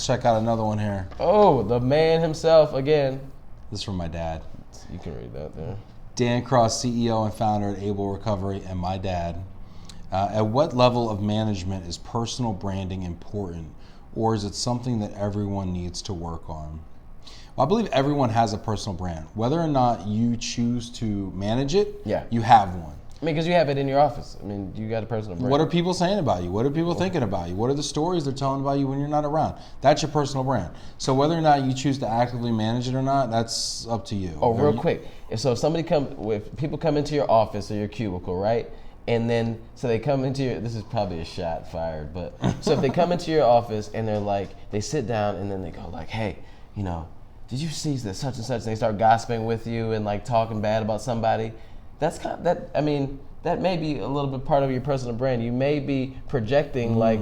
check out another one here. Oh, the man himself again. This is from my dad. You can read that there. Dan Cross, CEO and founder at Able Recovery, and my dad. At what level of management is personal branding important, or is it something that everyone needs to work on? Well, I believe everyone has a personal brand. Whether or not you choose to manage it, you have one. I mean, because you have it in your office. I mean, you got a personal brand. What are people saying about you? What are people thinking about you? What are the stories they're telling about you when you're not around? That's your personal brand. So whether or not you choose to actively manage it or not, that's up to you. Oh, real quick. So if people come into your office or your cubicle, right? And then, so they come into this is probably a shot fired, but so if they come into your office and they're like, they sit down and then they go like, hey, did you see that such and such? And they start gossiping with you and like talking bad about somebody. That's that may be a little bit part of your personal brand. You may be projecting like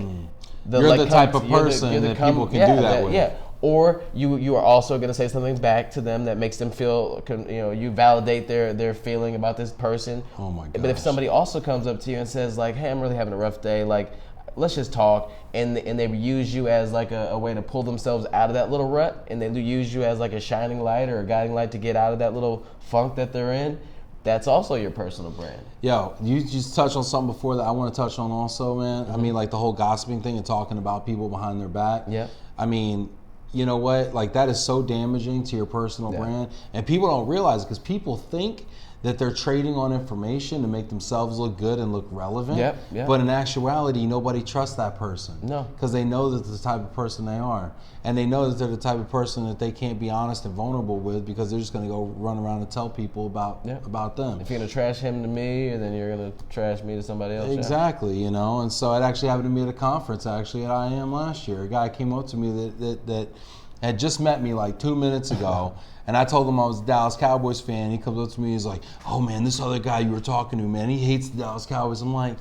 you're the type of person that people can do that with. Yeah. Or you are also going to say something back to them that makes them feel, you validate their feeling about this person. Oh my gosh. But if somebody also comes up to you and says like, hey, I'm really having a rough day, like, let's just talk, and they use you as like a way to pull themselves out of that little rut, and they use you as like a shining light or a guiding light to get out of that little funk that they're in, that's also your personal brand. Yo, you just touched on something before that I want to touch on also, man. I mean, like the whole gossiping thing and talking about people behind their back. Yeah. I mean, you know what? Like that is so damaging to your personal brand, and people don't realize it because people think that they're trading on information to make themselves look good and look relevant. Yep. But in actuality, nobody trusts that person. No. Because they know that the type of person they are. And they know that they're the type of person that they can't be honest and vulnerable with because they're just going to go run around and tell people about them. If you're going to trash him to me, then you're going to trash me to somebody else. Exactly, you know. And so it actually happened to me at a conference actually at IAM last year. A guy came up to me that had just met me like 2 minutes ago. And I told him I was a Dallas Cowboys fan. He comes up to me, he's like, oh man, this other guy you were talking to, man, he hates the Dallas Cowboys. I'm like,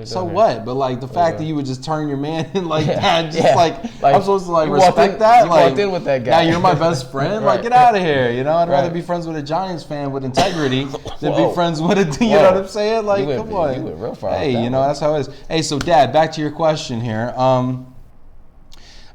so what? But like the fact that you would just turn your man in like that, just like I'm supposed to like respect that. You like, walked in with that guy. Now you're my best friend. Right. Like get out of here. You know, I'd rather be friends with a Giants fan with integrity than be friends with a. You know what I'm saying? Like, come on. You went real far. Hey, you know that's how it is. Hey, so Dad, back to your question here.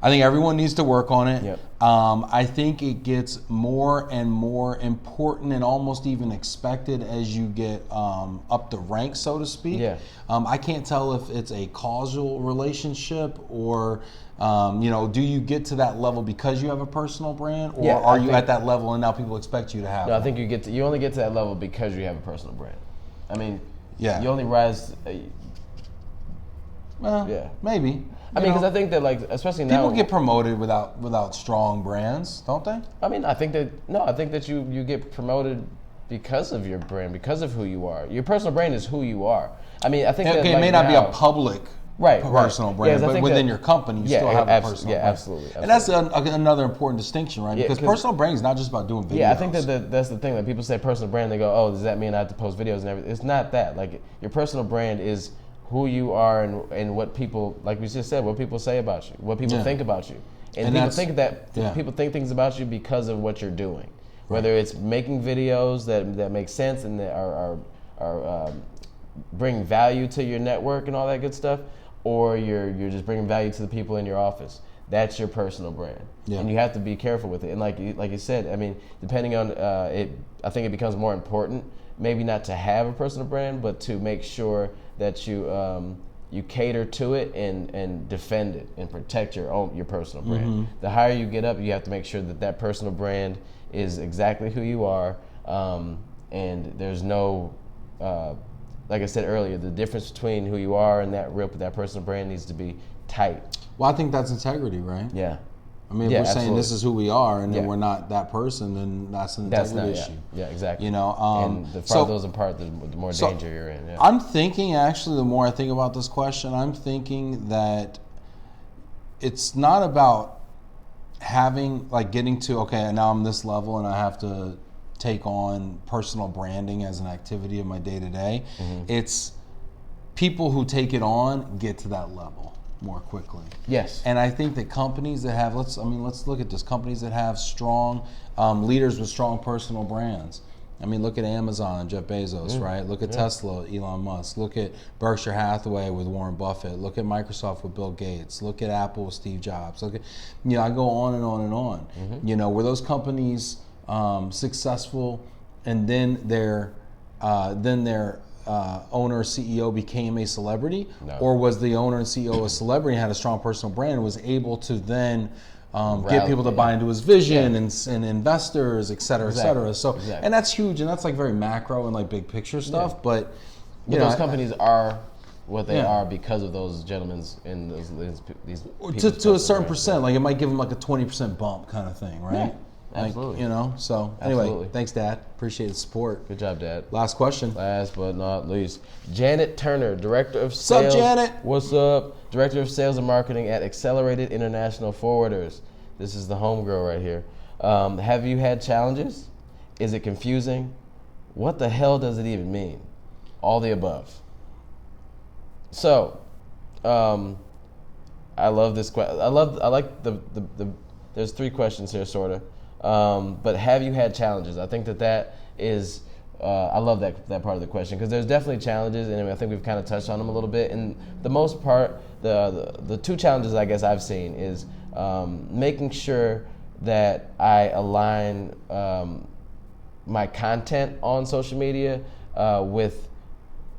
I think everyone needs to work on it. Yep. I think it gets more and more important and almost even expected as you get up the ranks, so to speak. Yeah. I can't tell if it's a causal relationship or, do you get to that level because you have a personal brand, or are you at that level and now people expect you to have? No, I think you only get to that level because you have a personal brand. I mean, you only rise. Maybe. I mean, because I think that, like, especially now, people get promoted without strong brands, don't they? I mean, I think that you get promoted because of your brand, because of who you are. Your personal brand is who you are. I mean, I think that it may not be a public personal brand, but within your company, you still have a personal brand. Absolutely. And that's another important distinction, right? Because personal brand is not just about doing videos. Yeah, I think that's the thing. That people say personal brand, they go, oh, does that mean I have to post videos and everything? It's not that. Like, your personal brand is who you are and what people, like we just said, what people say about you, what people think about you. And people think things about you because of what you're doing. Whether it's making videos that make sense and that are bring value to your network and all that good stuff, or you're just bringing value to the people in your office. That's your personal brand. Yeah. And you have to be careful with it. And like you said, I mean, depending on it, I think it becomes more important, maybe not to have a personal brand, but to make sure that you cater to it and defend it and protect your personal brand. Mm-hmm. The higher you get up, you have to make sure that personal brand is exactly who you are, and there's no, like I said earlier, the difference between who you are and that personal brand needs to be tight. Well, I think that's integrity, right? Yeah. I mean, if we're saying this is who we are, and then we're not that person, then that's an integrity issue. Yeah, exactly. You know, and the farther those apart, the more danger you're in. Yeah. I'm thinking, actually, the more I think about this question, I'm thinking that it's not about getting to, okay, now I'm this level and I have to take on personal branding as an activity of my day-to-day. Mm-hmm. It's people who take it on get to that level more quickly. Yes. And I think that companies that have, let's look at this, companies that have strong leaders with strong personal brands. I mean, look at Amazon, Jeff Bezos, right? Look at Tesla, Elon Musk. Look at Berkshire Hathaway with Warren Buffett. Look at Microsoft with Bill Gates. Look at Apple with Steve Jobs. Look at, I go on and on and on. Mm-hmm. Were those companies successful, and then their owner or CEO became a celebrity? No. Or was the owner and CEO a celebrity and had a strong personal brand and was able to then get people to buy into his vision and investors, et cetera, et cetera. So, and that's huge, and that's like very macro and like big picture stuff. But those companies are what they are because of those gentlemen and these to a certain percent. Like it might give them like a 20% bump kind of thing, right? Yeah. Absolutely. So anyway, thanks, Dad. Appreciate the support. Good job, Dad. Last question. Last but not least, Janet Turner, Director of Sales. What's up, Janet? What's up? Director of Sales and Marketing at Accelerated International Forwarders. This is the homegirl right here. Have you had challenges? Is it confusing? What the hell does it even mean? All the above. So, I love this question. I like the there's 3 questions here, sort of. But have you had challenges? I think that is. I love that part of the question, because there's definitely challenges, and I think we've kind of touched on them a little bit. And the most part, the 2 challenges I guess I've seen is making sure that I align my content on social media with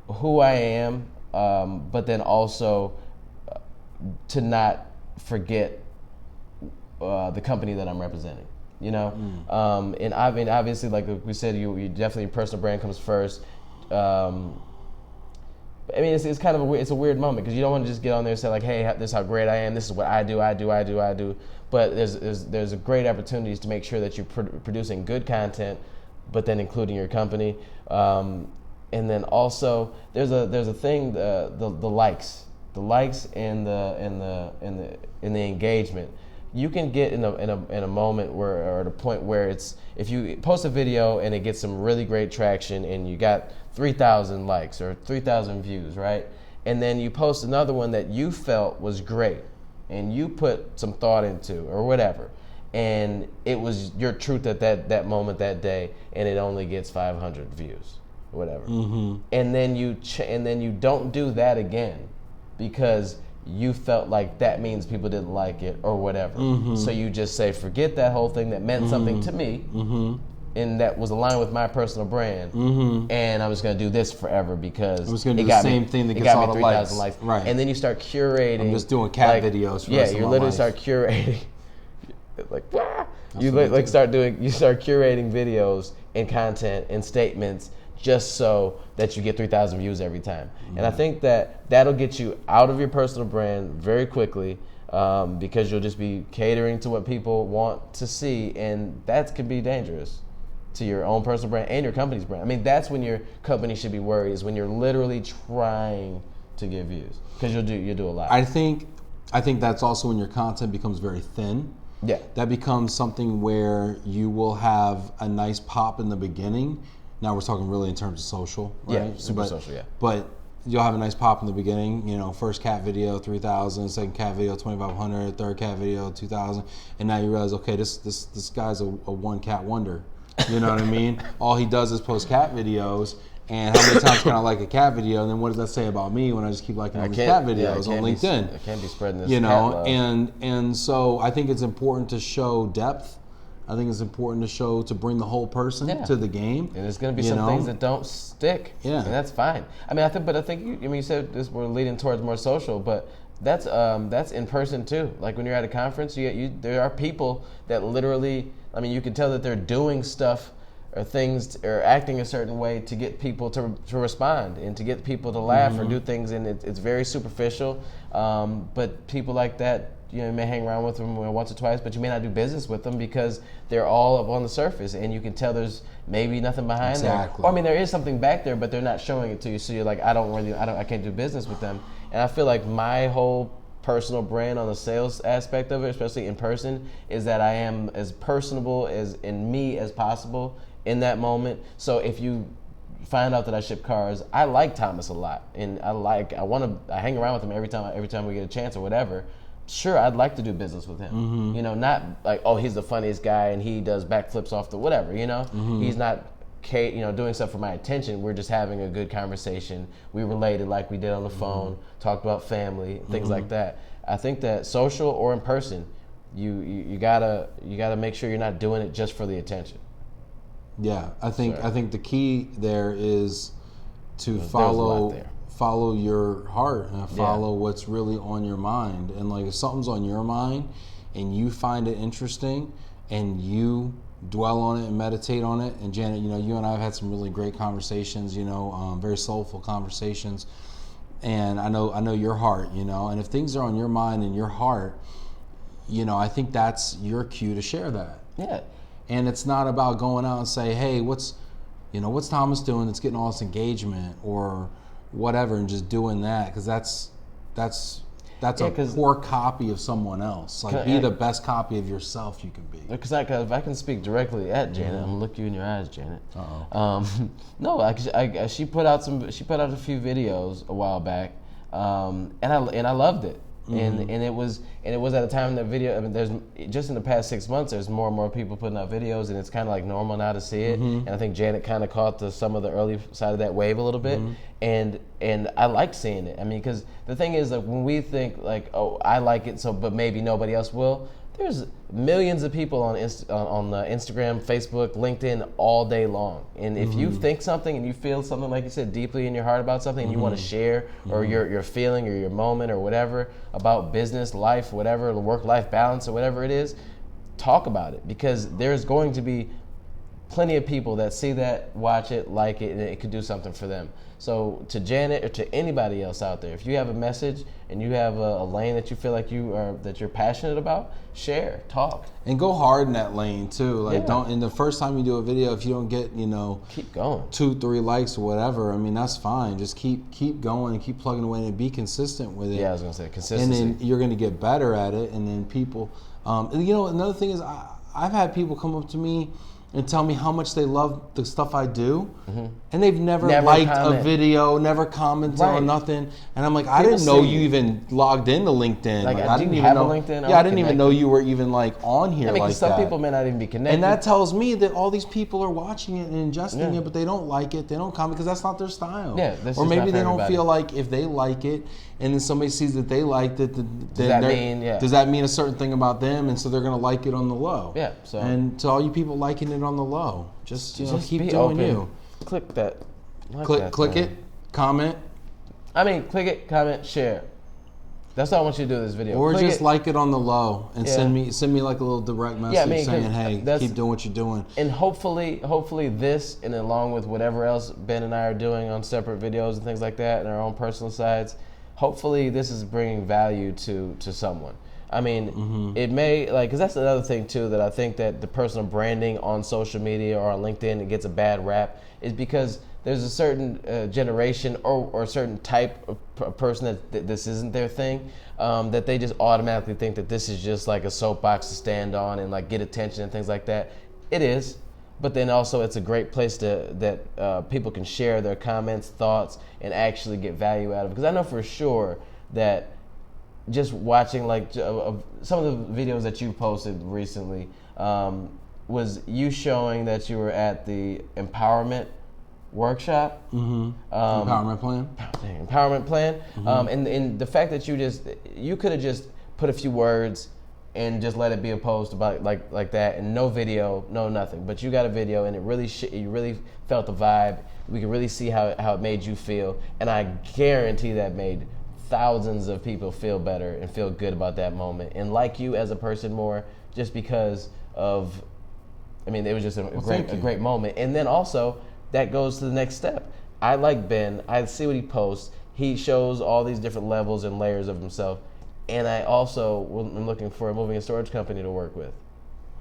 who I am, but then also to not forget the company that I'm representing. You know, and I mean, obviously, like we said, you definitely personal brand comes first. I mean, it's kind of it's a weird moment, because you don't want to just get on there and say like, hey, this is how great I am. This is what I do. But there's a great opportunities to make sure that you're producing good content, but then including your company. And then also there's a thing, the likes and the engagement. You can get in a moment where, or at a point where it's, if you post a video and it gets some really great traction and you got 3,000 likes or 3,000 views, right? And then you post another one that you felt was great and you put some thought into or whatever, and it was your truth at that moment, that day, and it only gets 500 views, whatever. Mm-hmm. And then you don't do that again because you felt like that means people didn't like it or whatever. Mm-hmm. So you just say, forget that whole thing that meant something to me, and that was aligned with my personal brand, and I'm just going to do this forever because I'm just going to do the same thing that gets all the likes. Right. And then you start curating. I'm just doing cat videos for the rest of my literally life. Start curating. Like, you start curating videos and content and statements just so that you get 3,000 views every time. Mm-hmm. And I think that'll get you out of your personal brand very quickly, because you'll just be catering to what people want to see, and that can be dangerous to your own personal brand and your company's brand. I mean, that's when your company should be worried, is when you're literally trying to get views, because you'll do a lot. I think that's also when your content becomes very thin. Yeah. That becomes something where you will have a nice pop in the beginning. Now we're talking really in terms of social, right? Yeah, super social, yeah. But you'll have a nice pop in the beginning, you know, first cat video, 3,000, second cat video, 2,500, third cat video, 2,000, and now you realize, okay, this guy's a one cat wonder. You know what I mean? All he does is post cat videos, and how many times can I like a cat video, and then what does that say about me when I just keep liking all these cat videos on LinkedIn? I can't be spreading this, you know, cat love. And so I think it's important to show depth. I think it's important to bring the whole person to the game. And there's going to be some things that don't stick. Yeah. And that's fine. I mean, I think you said this, we're leading towards more social, but that's in person too. Like when you're at a conference, there are people that literally, I mean, you can tell that they're doing stuff or things or acting a certain way to get people to respond and to get people to laugh or do things, and it's very superficial. But people like that, you may hang around with them once or twice, but you may not do business with them because they're all up on the surface, and you can tell there's maybe nothing behind there. Or I mean, there is something back there, but they're not showing it to you. So you're like, I can't do business with them. And I feel like my whole personal brand on the sales aspect of it, especially in person, is that I am as personable as in me as possible in that moment. So if you find out that I ship cars, I like Thomas a lot, and I hang around with him every time we get a chance or whatever. Sure, I'd like to do business with him. You know, not like, oh, he's the funniest guy and he does backflips off the whatever, you know? He's not doing stuff for my attention. We're just having a good conversation. We related like we did on the phone, talked about family, things like that. I think that social or in person, you gotta make sure you're not doing it just for the attention. Yeah, I think the key there is to follow your heart and follow what's really on your mind. And like, if something's on your mind and you find it interesting and you dwell on it and meditate on it, and Janet, you know, you and I have had some really great conversations, you know, very soulful conversations, and I know your heart, you know, and if things are on your mind and your heart, you know, I think that's your cue to share that. Yeah. And it's not about going out and say, hey, what's Thomas doing that's getting all this engagement or whatever, and just doing that, because that's a poor copy of someone else. Like, be the best copy of yourself you can be. Because if I can speak directly at Janet, I'm gonna look you in your eyes, Janet. No, she put out a few videos a while back, and I loved it. and it was at a time in the video. I mean, there's just in the past 6 months, there's more and more people putting out videos, and it's kind of like normal now to see it. And I think Janet kind of caught some of the early side of that wave a little bit, and I like seeing it. I mean, because the thing is, like, when we think like, oh, I like it, so but maybe nobody else will. There's millions of people on Instagram, Facebook, LinkedIn all day long. And if you think something and you feel something, like you said, deeply in your heart about something, and you want to share, or your feeling or your moment or whatever about business, life, whatever, work-life balance or whatever it is, talk about it. Because there's going to be plenty of people that see that, watch it, like it, and it could do something for them. So to Janet or to anybody else out there, if you have a message and you have a lane that you feel like that you're passionate about, share, talk, and go hard in that lane too. Like Yeah. don't. And the first time you do a video, if you don't get keep going. 2-3 likes or whatever, I mean that's fine. Just keep going and keep plugging away and be consistent with it. Yeah, I was gonna say consistency. And then you're gonna get better at it. And then people, and another thing is I've had people come up to me and tell me how much they love the stuff I do, and they've never liked comment. a video, never commented or Right. nothing. And I'm like, I People didn't know see you you. even logged into LinkedIn. Like, I do didn't you even have know. a LinkedIn? Yeah, I didn't even Connected. know you were even like on here I mean, like 'cause some that. people may not even be connected. And that tells me that all these people are watching it and ingesting Yeah. it, but they don't like it. They don't comment because that's not their style. Yeah, that's or just maybe not for they don't everybody. feel like if they like it, and then somebody sees that they liked it, Does that mean, yeah. does that mean a certain thing about them? And so they're gonna like it on the low. Yeah, so- and to all you people liking it on the low, just keep be doing open. you. Click that. Like Click that thing. it, comment, Click it, comment, share. That's all I want you to do with this video. or Click just it, like it on the low and Yeah. send me like a little direct message I mean, 'cause saying, hey, that's- keep doing what you're doing. and hopefully this, and along with whatever else Ben and I are doing on separate videos and things like that, and our own personal sides, hopefully this is bringing value to someone. I mean, it may, like, because that's another thing too, that I think that the personal branding on social media or on LinkedIn, it gets a bad rap, is because there's a certain generation or a certain type of person that this isn't their thing, that they just automatically think that this is just like a soapbox to stand on and like get attention and things like that. It is, but then also it's a great place that people can share their comments, thoughts, and actually get value out of it. Because I know for sure that just watching like some of the videos that you posted recently was you showing that you were at the empowerment workshop. Empowerment plan. Empowerment plan. And the fact that you could have just put a few words and just let it be a post about like that, and no video, no nothing. But you got a video, and it really you really felt the vibe. We could really see how it made you feel, and I guarantee that made thousands of people feel better and feel good about that moment and like you as a person more, just because of, I mean, it was just a great moment. And then also that goes to the next step. I like Ben. I see what he posts. He shows all these different levels and layers of himself. And I also am looking for a moving and storage company to work with.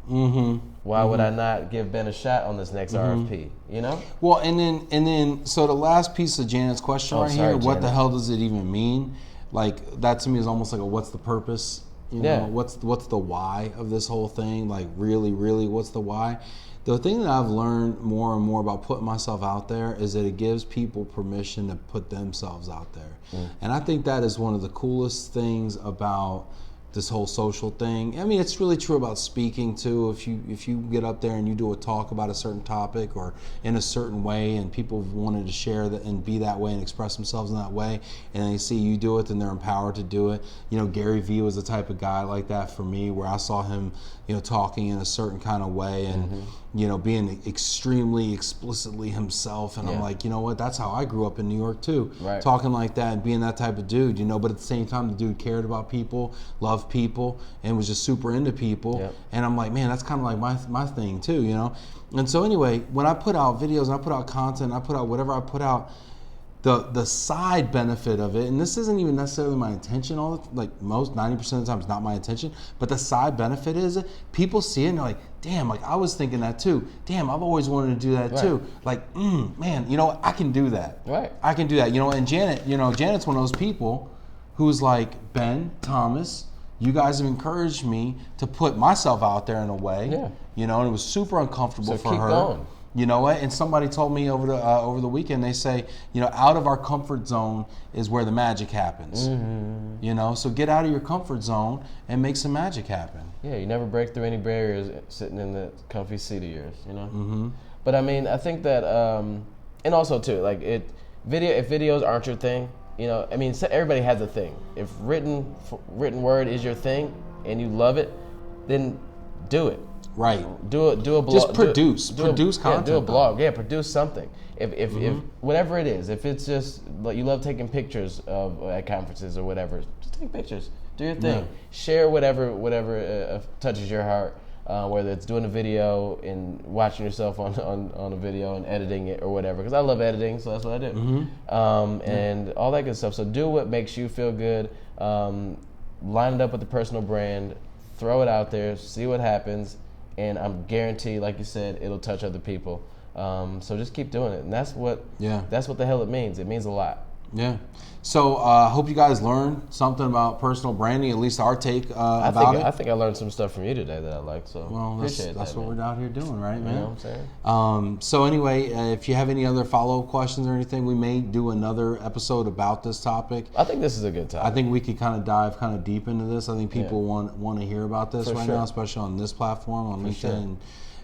Why would I not give Ben a shot on this next RFP? You know? Well, and then, so the last piece of Janet's question right sorry, here, what the Janet. hell does it even mean? Like, that to me is almost like a what's the purpose? You know, Yeah. what's the why of this whole thing? Like, really, what's the why? The thing that I've learned more and more about putting myself out there is that it gives people permission to put themselves out there. And I think that is one of the coolest things about this whole social thing. I mean, it's really true about speaking too. If you get up there and you do a talk about a certain topic or in a certain way, and people wanted to share that and be that way and express themselves in that way, and they see you do it, then they're empowered to do it. You know, Gary Vee was the type of guy like that for me, where I saw him, you know, talking in a certain kind of way and you know, being extremely explicitly himself, and I'm like, you know what, that's how I grew up in New York too. Right. Talking like that and being that type of dude, you know, but at the same time the dude cared about people, loved people, and was just super into people. Yep. And I'm like, man, that's kind of like my thing too, you know. And so anyway, when I put out videos and I put out content, I put out whatever I put out, the side benefit of it, and this isn't even necessarily my intention, like most 90% of the time it's not my intention, but the side benefit is people see it and they're like, damn, like I was thinking that too. Damn, I've always wanted to do that too. Like, man, you know, I can do that. Right. I can do that. You know, and Janet, you know, Janet's one of those people who's like, Ben, Thomas, you guys have encouraged me to put myself out there in a way. Yeah. You know, and it was super uncomfortable So for keep her. going. You know what? And somebody told me over the weekend, they say, out of our comfort zone is where the magic happens. Mm-hmm. So get out of your comfort zone and make some magic happen. Yeah, you never break through any barriers sitting in the comfy seat of yours, Mm-hmm. But I mean, I think that, and also too, like if videos aren't your thing, I mean, everybody has a thing. If written word is your thing and you love it, then do it. Right. Do a blog. Just produce content. Yeah, do a blog. Yeah, produce something. If whatever it is, if it's just like you love taking pictures at conferences or whatever, just take pictures. Do your thing. Yeah. Share whatever touches your heart. Whether it's doing a video and watching yourself on a video and editing it or whatever, because I love editing, so that's what I do. And all that good stuff. So do what makes you feel good. Line it up with the personal brand. Throw it out there. See what happens. And I'm guaranteed, like you said, it'll touch other people. So just keep doing it, and that's what the hell it means. It means a lot. Yeah. So I hope you guys learned something about personal branding, at least our take about it. I think I learned some stuff from you today that I like. So that's what we're out here doing, right, man? You know what I'm saying? So anyway, if you have any other follow-up questions or anything, we may do another episode about this topic. I think this is a good topic. I think we could kind of dive deep into this. I think people want to hear about this right now, especially on this platform, on LinkedIn. Sure.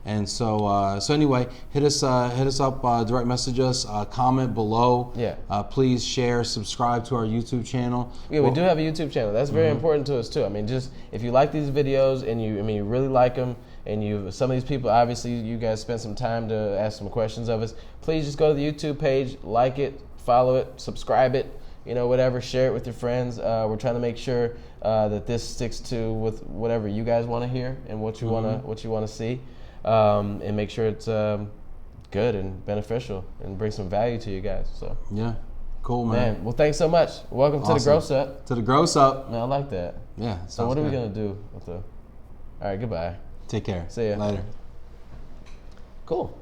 And so anyway, hit us up, direct message us, comment below. Yeah. Please share, subscribe to our YouTube channel. Yeah, we do have a YouTube channel. That's very important to us too. I mean, just if you like these videos and you really like them, and some of these people, obviously, you guys spent some time to ask some questions of us. Please just go to the YouTube page, like it, follow it, subscribe it. Whatever, share it with your friends. We're trying to make sure that this sticks to with whatever you guys want to hear and what you want to see. And make sure it's good and beneficial and bring some value to you guys. So yeah, cool, man. Well, thanks so much. Welcome to the Gross Up. To the Gross Up. Man, I like that. Yeah. So what are we gonna do with the? All right, goodbye. Take care. See ya Later. Cool.